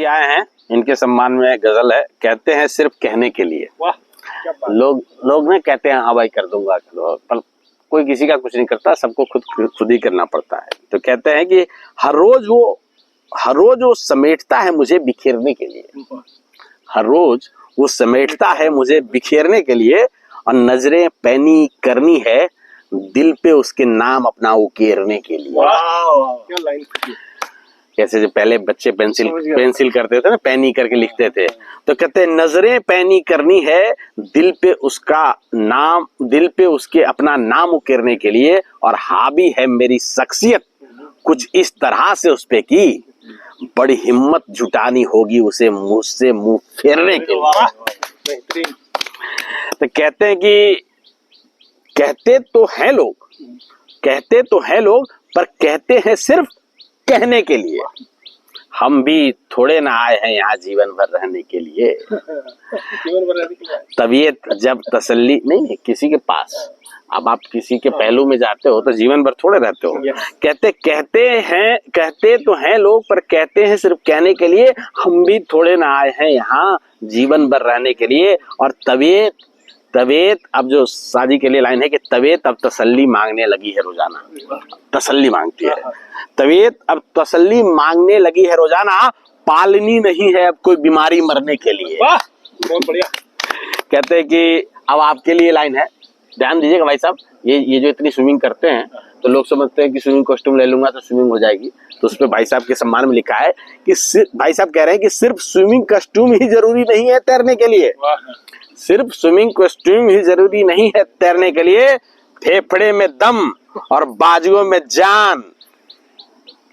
आए हैं, इनके सम्मान में गजल है। कहते हैं सिर्फ कहने के लिए। वाह क्या बात। लोग ना कहते हैं हाँ भाई कर दूंगा, पर कोई किसी का कुछ नहीं करता, सबको खुद ही करना पड़ता है। तो कहते हैं कि हर रोज वो समेटता है मुझे बिखेरने के लिए। हर रोज वो समेटता है मुझे बिखेरने के लिए, और नजरें पैनी करनी है दिल पे उसके नाम अपना उकेरने के लिए। क्या लाइन। जैसे जो पहले बच्चे पेंसिल करते थे ना, पैनी करके लिखते थे, तो कहते हैं नजरें पैनी करनी है दिल पे उसके अपना नाम उकेरने के लिए, और हावी है मेरी शख्सियत कुछ इस तरह से उस पे की, बड़ी हिम्मत जुटानी होगी उसे मुझसे मुंह फेरने के लिए। तो कहते हैं कि कहते तो हैं लोग पर कहते हैं सिर्फ कहने के लिए। हम भी थोड़े ना आए हैं यहाँ जीवन भर रहने के लिए। तबीयत जब तसल्ली नहीं है किसी के पास, अब आप किसी के पहलू में जाते हो तो जीवन भर थोड़े रहते हो। कहते तो हैं लोग पर कहते हैं सिर्फ कहने के लिए। हम भी थोड़े ना आए हैं यहाँ जीवन भर रहने के लिए। और तबीयत अब जो शादी के लिए लाइन है कि तबीयत अब तसल्ली मांगने लगी है रोजाना, तसल्ली मांगती है। तबीयत अब तसल्ली मांगने लगी है रोजाना, पालनी नहीं है अब कोई बीमारी मरने के लिए। बहुत बढ़िया। कहते हैं कि अब आपके लिए लाइन है, ध्यान दीजिएगा भाई साहब। ये जो इतनी स्विमिंग करते हैं तो लोग समझते हैं कि स्विमिंग कॉस्ट्यूम ले लूंगा तो स्विमिंग हो जाएगी। तो उस पर भाई साहब के सम्मान में लिखा है कि भाई साहब कह रहे हैं कि सिर्फ स्विमिंग कॉस्ट्यूम ही जरूरी नहीं है तैरने के लिए। सिर्फ स्विमिंग कॉस्ट्यूम ही जरूरी नहीं है तैरने के लिए, फेफड़े में दम और बाजुओं में जान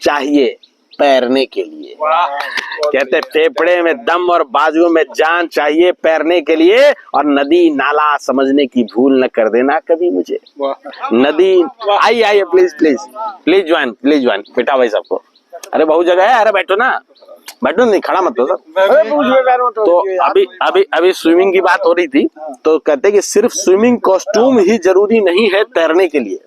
चाहिए तैरने के लिए। कहते फेफड़े में दम और बाजुओं में जान चाहिए तैरने के लिए, और नदी नाला समझने की भूल न कर देना कभी मुझे। नदी आइए प्लीज ज्वाइन बेटा भाई सबको। अरे बहुत जगह है, अरे बैठो ना, बैठो नहीं, खड़ा मत हो सर। तो अभी स्विमिंग की बात हो रही थी, तो कहते कि सिर्फ स्विमिंग कॉस्ट्यूम ही जरूरी नहीं है तैरने के लिए।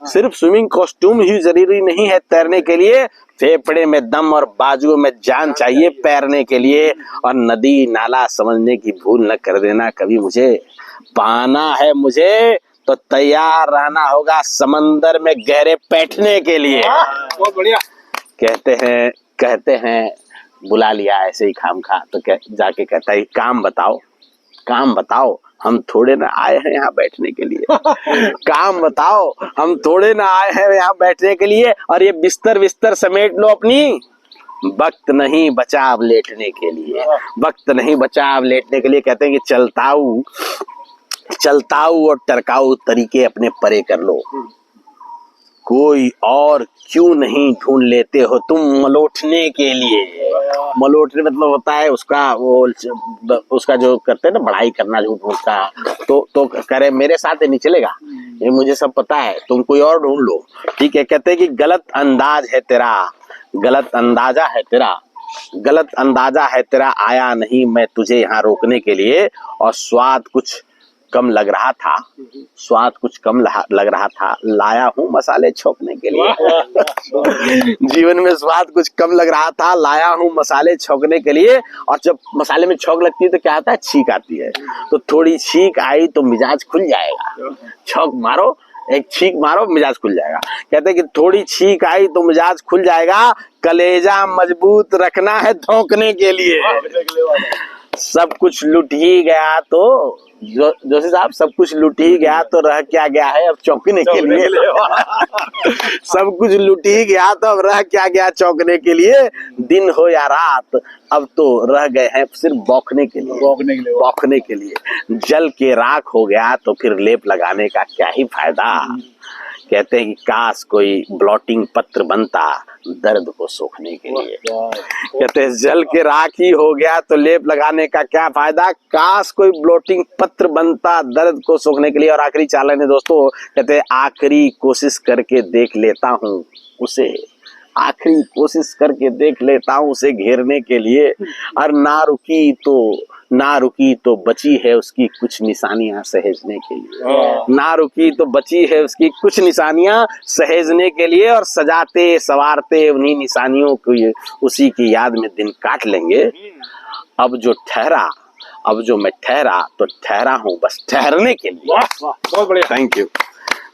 सिर्फ स्विमिंग कॉस्ट्यूम ही जरूरी नहीं है तैरने के लिए, फेफड़े में दम और बाजुओं में जान चाहिए तैरने के लिए, और नदी नाला समझने की भूल न कर देना कभी मुझे। पाना है मुझे तो तैयार रहना होगा समंदर में गहरे बैठने के लिए। बहुत बढ़िया। कहते हैं बुला लिया ऐसे ही खामखा, तो जाके कहता है काम बताओ हम थोड़े ना आए हैं यहाँ बैठने के लिए। काम बताओ हम थोड़े ना आए हैं यहाँ बैठने के लिए, और ये बिस्तर समेट लो अपनी, वक्त नहीं बचा अब लेटने के लिए। वक्त नहीं बचा अब लेटने के लिए। कहते हैं कि चलताऊ और टरकाऊ तरीके अपने परे कर लो, कोई और क्यों नहीं ढूंढ लेते हो तुम मलोटने के लिए। मलोटने मतलब होता है उसका जो करते हैं ना बड़ाई करना झूठ मूठ का, तो करे मेरे साथ नहीं चलेगा, ये मुझे सब पता है, तुम कोई और ढूंढ लो। ठीक है। कहते हैं कि गलत अंदाजा है तेरा आया नहीं मैं तुझे यहाँ रोकने के लिए, और स्वाद कुछ कम लग रहा था लाया हूँ मसाले छोंकने के लिए। जीवन में स्वाद कुछ कम लग रहा था लाया हूँ मसाले छोंकने के लिए, और जब मसाले में छौंक लगती है तो क्या आता है, छींक आती है। तो थोड़ी छींक आई तो मिजाज खुल जाएगा। छौंक मारो, एक छींक मारो, मिजाज खुल जाएगा। कहते हैं कि थोड़ी छींक आई तो मिजाज खुल जाएगा, कलेजा मजबूत रखना है धोंकने के लिए। सब कुछ लुट ही गया तो जोशी साहब, सब कुछ लुट ही गया तो रह क्या गया है अब चौंकने के लिए। सब कुछ लुट ही गया तो अब रह क्या गया चौंकने के लिए, दिन हो या रात अब तो रह गए हैं सिर्फ बौखने के लिए। जल के राख हो गया तो फिर लेप लगाने का क्या ही फायदा। कहते हैं कि काश कोई ब्लॉटिंग पत्र बनता दर्द को सोखने के लिए। कहते हैं जल के राख ही हो गया तो लेप लगाने का क्या फायदा, काश कोई ब्लॉटिंग पत्र बनता दर्द को सोखने के लिए। और आखिरी चालन है दोस्तों, कहते हैं आखिरी कोशिश करके देख लेता हूँ उसे घेरने के लिए, और ना रुकी तो ना रुकी तो बची है उसकी कुछ निशानियां सहेजने के लिए। हाँ। ना रुकी तो बची है उसकी कुछ निशानियां सहेजने के लिए, और सजाते सवारते उन्हीं निशानियों को उसी की याद में दिन काट लेंगे। अब जो मैं ठहरा तो ठहरा हूं बस ठहरने के लिए। वाह वाह बहुत बढ़िया। Thank you.